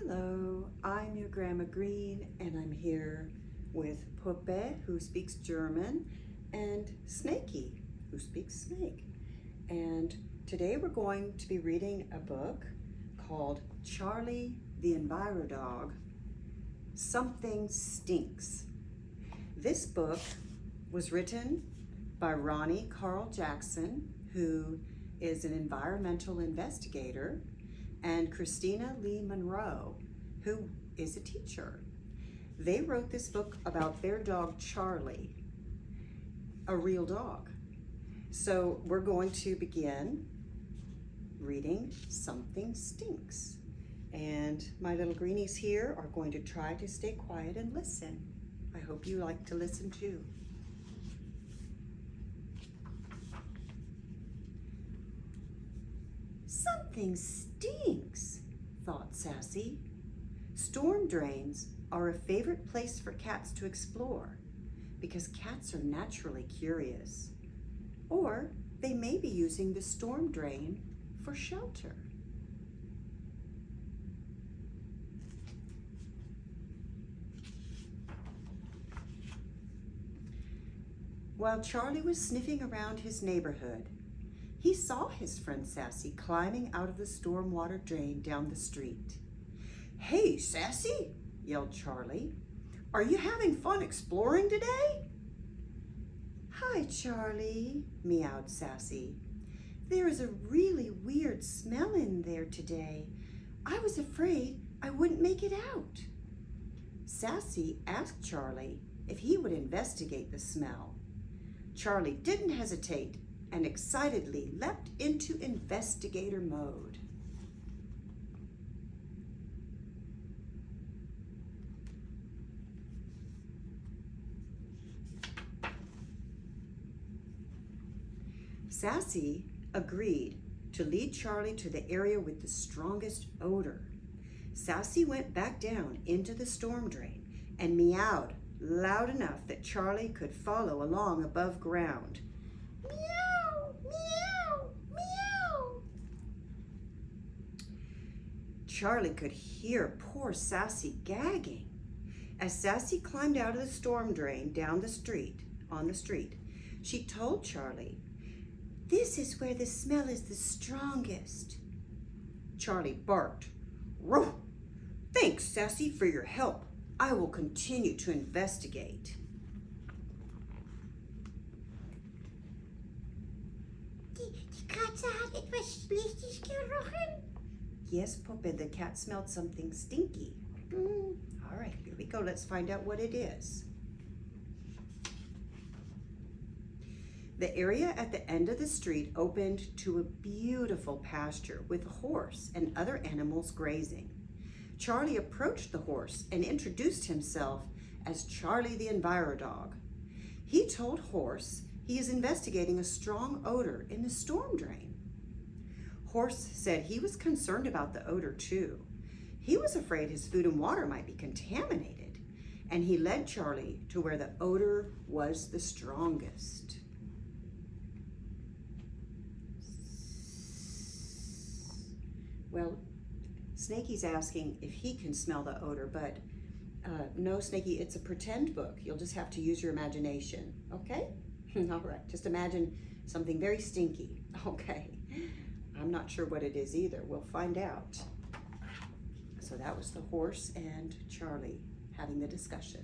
Hello, I'm your Grandma Green, and I'm here with Puppe, who speaks German, and Snakey, who speaks Snake. And today we're going to be reading a book called Charlie the Enviro Dog, Something Stinks. This book was written by Ronnie Carl Jackson, who is an environmental investigator, and Christina Leigh Monroe, who is a teacher. They wrote this book about their dog Charlie, a real dog. So we're going to begin reading Something Stinks. And my little greenies here are going to try to stay quiet and listen. I hope you like to listen too. Something stinks, thought Sassy. Storm drains are a favorite place for cats to explore because cats are naturally curious. Or they may be using the storm drain for shelter. While Charlie was sniffing around his neighborhood, he saw his friend Sassy climbing out of the stormwater drain down the street. "Hey, Sassy," yelled Charlie. "Are you having fun exploring today?" "Hi, Charlie," meowed Sassy. "There is a really weird smell in there today. I was afraid I wouldn't make it out." Sassy asked Charlie if he would investigate the smell. Charlie didn't hesitate and excitedly leapt into investigator mode. Sassy agreed to lead Charlie to the area with the strongest odor. Sassy went back down into the storm drain and meowed loud enough that Charlie could follow along above ground. Meow, meow, meow. Charlie could hear poor Sassy gagging. As Sassy climbed out of the storm drain down the street, she told Charlie, "This is where the smell is the strongest." Charlie barked, "Ruff! Thanks, Sassy, for your help. I will continue to investigate." Die Katze hat etwas Schlechtes gerochen? Yes, Puppe, the cat smelled something stinky. All right, here we go. Let's find out what it is. The area at the end of the street opened to a beautiful pasture with a horse and other animals grazing. Charlie approached the horse and introduced himself as Charlie the Enviro Dog. He told Horse he is investigating a strong odor in the storm drain. Horse said he was concerned about the odor too. He was afraid his food and water might be contaminated, and he led Charlie to where the odor was the strongest. Well, Snakey's asking if he can smell the odor, but no, Snakey, it's a pretend book. You'll just have to use your imagination, okay? All right, just imagine something very stinky. Okay, I'm not sure what it is either. We'll find out. So that was the horse and Charlie having the discussion.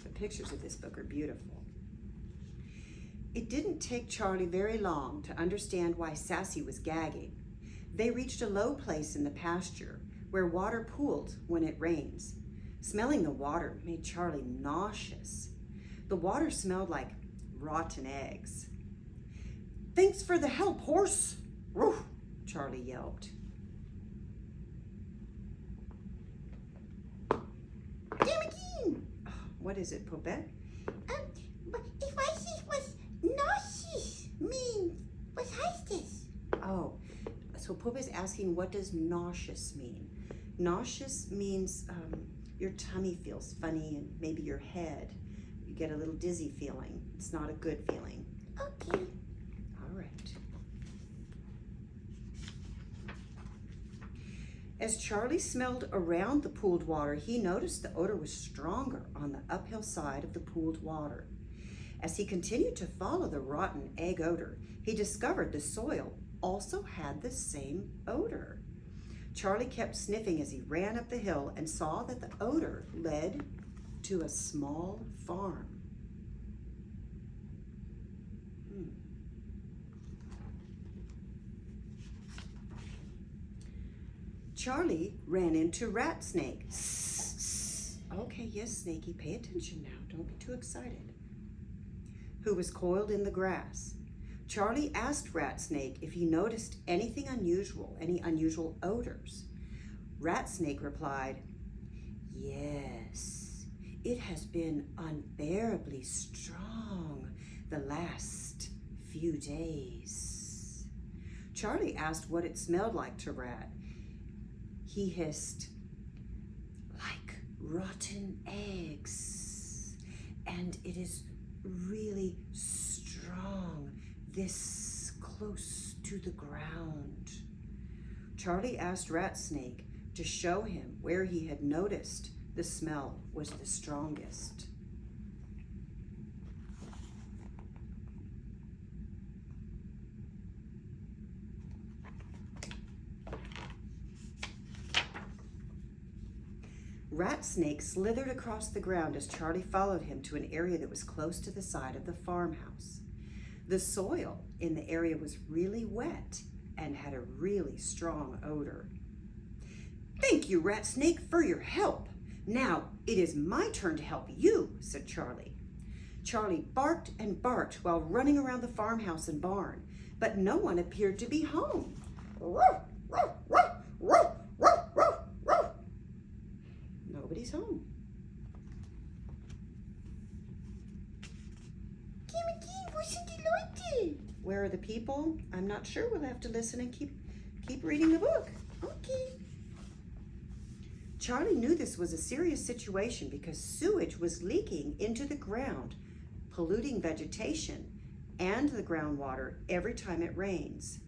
The pictures of this book are beautiful. It didn't take Charlie very long to understand why Sassy was gagging. They reached a low place in the pasture where water pooled when it rains. Smelling the water made Charlie nauseous. The water smelled like rotten eggs. "Thanks for the help, horse!" "Roof!" Charlie yelped. Damn again! What is it, Puppe? But ich weiß nicht, was nauseous means. Was heißt das? Oh, so Puppe's asking, what does nauseous mean? Nauseous means your tummy feels funny and maybe your head. You get a little dizzy feeling. It's not a good feeling. Okay. All right. As Charlie smelled around the pooled water, he noticed the odor was stronger on the uphill side of the pooled water. As he continued to follow the rotten egg odor, he discovered the soil also had the same odor. Charlie kept sniffing as he ran up the hill and saw that the odor led to a small farm. Charlie ran into Rat Snake. Okay, yes, Snakey, pay attention now. Don't be too excited. Who was coiled in the grass. Charlie asked Rat Snake if he noticed anything unusual, any unusual odors. Rat Snake replied, "Yes, it has been unbearably strong the last few days." Charlie asked what it smelled like to Rat. He hissed, "Like rotten eggs, and it is really strong this close to the ground." Charlie asked Rat Snake to show him where he had noticed the smell was the strongest. Rat Snake slithered across the ground as Charlie followed him to an area that was close to the side of the farmhouse. The soil in the area was really wet and had a really strong odor. "Thank you, Rat Snake, for your help. Now it is my turn to help you," said Charlie. Charlie barked and barked while running around the farmhouse and barn, but no one appeared to be home. Nobody's home. Where are the people? I'm not sure. We'll have to listen and keep reading the book. Okay. Charlie knew this was a serious situation because sewage was leaking into the ground, polluting vegetation and the groundwater every time it rains.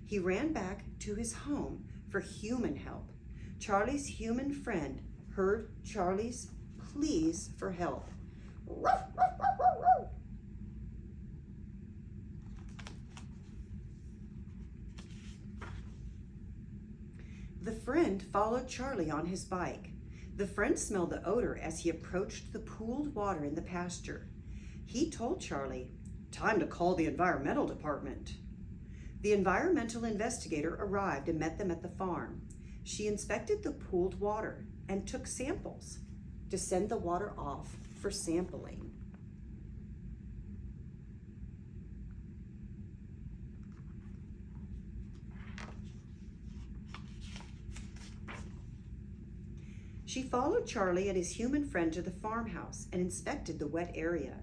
He ran back to his home for human help. Charlie's human friend heard Charlie's pleas for help. The friend followed Charlie on his bike. The friend smelled the odor as he approached the pooled water in the pasture. He told Charlie, "Time to call the environmental department." The environmental investigator arrived and met them at the farm. She inspected the pooled water and took samples to send the water off for sampling. She followed Charlie and his human friend to the farmhouse and inspected the wet area.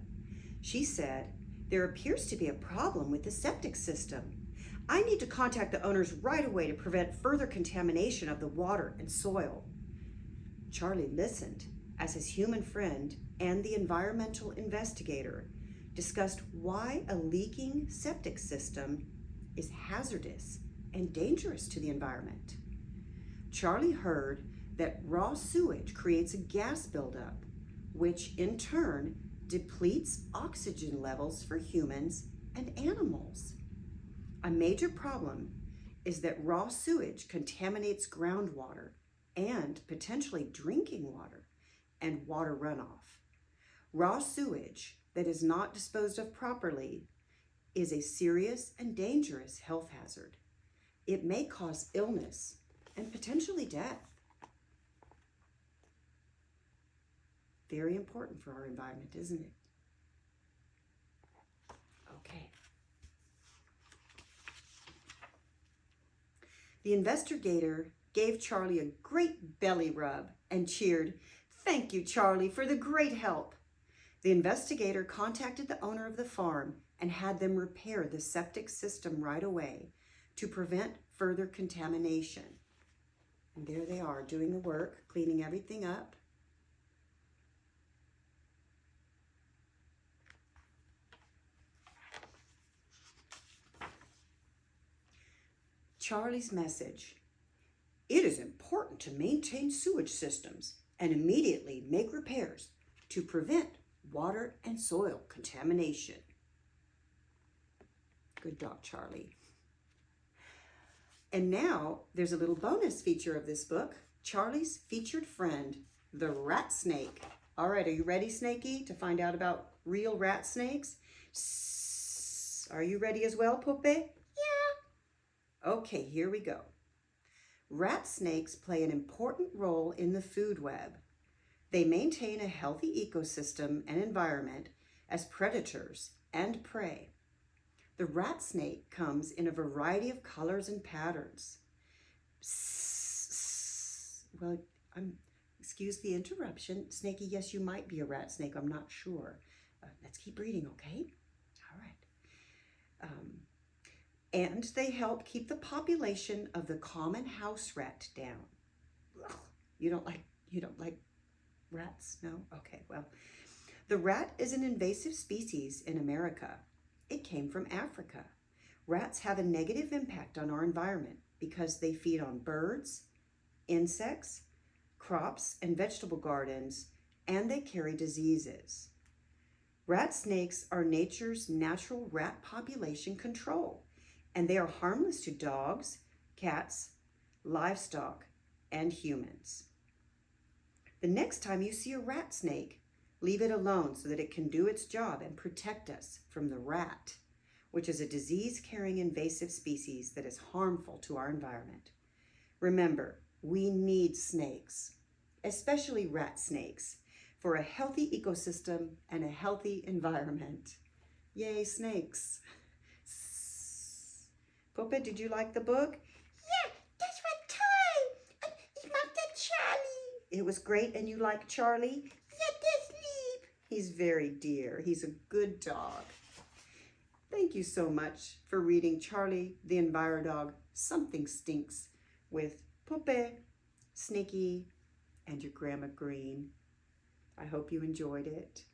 She said, "There appears to be a problem with the septic system. I need to contact the owners right away to prevent further contamination of the water and soil." Charlie listened as his human friend and the environmental investigator discussed why a leaking septic system is hazardous and dangerous to the environment. Charlie heard that raw sewage creates a gas buildup, which in turn depletes oxygen levels for humans and animals. A major problem is that raw sewage contaminates groundwater and potentially drinking water and water runoff. Raw sewage that is not disposed of properly is a serious and dangerous health hazard. It may cause illness and potentially death. Very important for our environment, isn't it? Okay. The investigator gave Charlie a great belly rub and cheered, "Thank you, Charlie, for the great help." The investigator contacted the owner of the farm and had them repair the septic system right away to prevent further contamination. And there they are doing the work, cleaning everything up. Charlie's message: "It is important important to maintain sewage systems and immediately make repairs to prevent water and soil contamination. Good dog, Charlie. And now there's a little bonus feature of this book, Charlie's featured friend, the rat snake. All right, are you ready, Snakey, to find out about real rat snakes? Are you ready as well, Puppe? Yeah. Okay, here we go. Rat snakes play an important role in the food web. They maintain a healthy ecosystem and environment as predators and prey. The rat snake comes in a variety of colors and patterns. Well, excuse the interruption. Snakey, yes, you might be a rat snake. I'm not sure. Let's keep reading, okay? All right. And they help keep the population of the common house rat down. Ugh, you don't like rats? No? Okay, well. The rat is an invasive species in America. It came from Africa. Rats have a negative impact on our environment because they feed on birds, insects, crops and vegetable gardens, and they carry diseases. Rat snakes are nature's natural rat population control, and they are harmless to dogs, cats, livestock, and humans. The next time you see a rat snake, leave it alone so that it can do its job and protect us from the rat, which is a disease-carrying invasive species that is harmful to our environment. Remember, we need snakes, especially rat snakes, for a healthy ecosystem and a healthy environment. Yay, snakes. Puppe, did you like the book? Yeah, that's what time. And ich mag den Charlie. It was great, and you like Charlie? Ja, das lieb. He's very dear. He's a good dog. Thank you so much for reading Charlie the Enviro Dog, Something Stinks, with Puppe, Snakey, and your Grandma Green. I hope you enjoyed it.